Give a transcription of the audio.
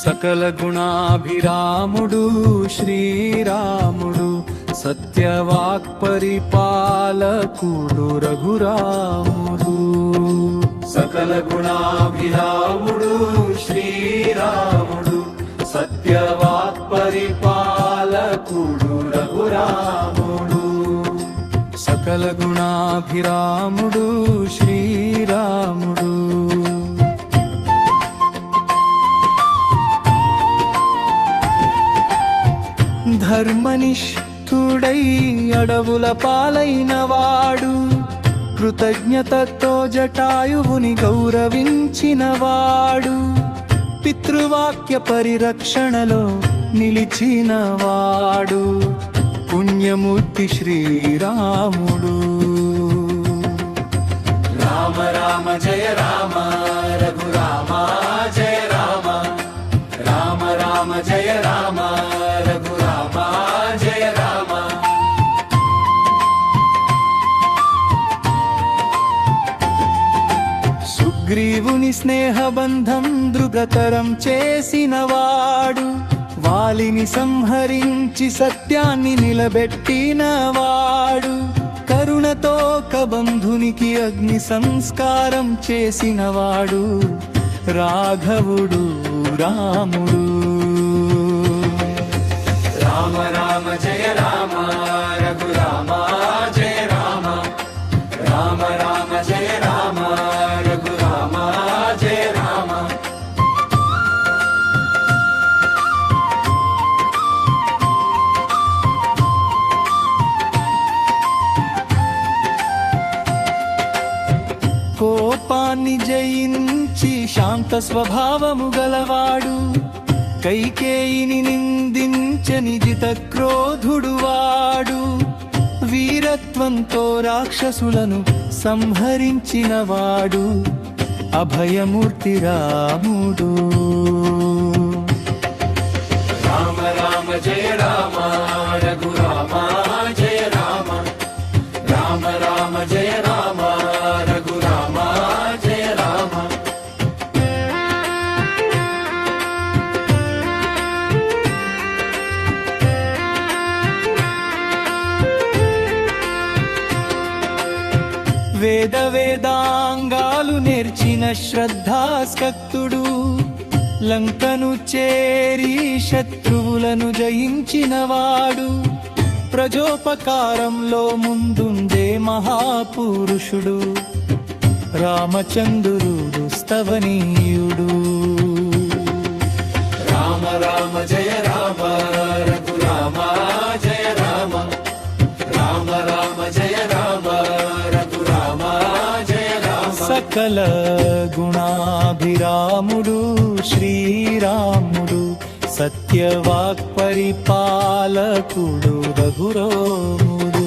సకల గుణాభిరాముడు శ్రీరాముడు, సత్యవాక్ పరిపాలకుడు రఘురాముడు. సకల గుణాభిరాముడు శ్రీరాముడు, సత్యవాక్ పరిపాలకుడు రఘురాముడు. సకల గుణాభిరాముడు శ్రీరాముడు. ధర్మనిష్ఠుడై అడవుల పాలైన వాడు, కృతజ్ఞతతో జటాయువుని గౌరవించినవాడు, పితృవాక్య పరిరక్షణలో నిలిచినవాడు, పుణ్యమూర్తి శ్రీరాముడు. రామ రామ జయ రామ రఘురామ జయ రామ, రామ రామ జయ రామ రఘురామ జయ రామ. సుగ్రీవుని స్నేహబంధం దృఢతరం చేసినవాడు, వాలిని సంహరించి సత్యాన్ని నిలబెట్టినవాడు, కరుణతో కబంధునికి అగ్ని సంస్కారం చేసినవాడు, రాఘవుడు రాముడు. రామ రామ జయ రామ రఘురామ జయ రామ, రామ రామ జయ రామ రఘురామ జయ రామ. కోపాన్ని జయించి శాంత స్వభావము గలవాడు, కైకేయిని నిందించని జిత క్రోధుడు వాడు, వీరత్వంతో రాక్షసులను సంహరించినవాడు, అభయమూర్తి రాముడు. రామ రామ జయ రామ రఘురామ జయ రామ, రామ రామ జయ రామ రఘురామ జయ రామ. వేదాంగాలు నేర్చిన శ్రద్ధాస్కక్తుడు, లంకను చేరి శత్రువులను జయించినవాడు, ప్రజోపకారంలో ముందుండే మహాపురుషుడు, రామచంద్రుడు స్తవనీయుడు. రామ రామ జయ రామ రఘురామ జయ రామ, రామ రామ జయ రామ రఘురామ జయ రామ. సకల గుణాభిరాముడు శ్రీరాముడు, సత్యవాక్ పరిపాలకుడు రఘురాముడు.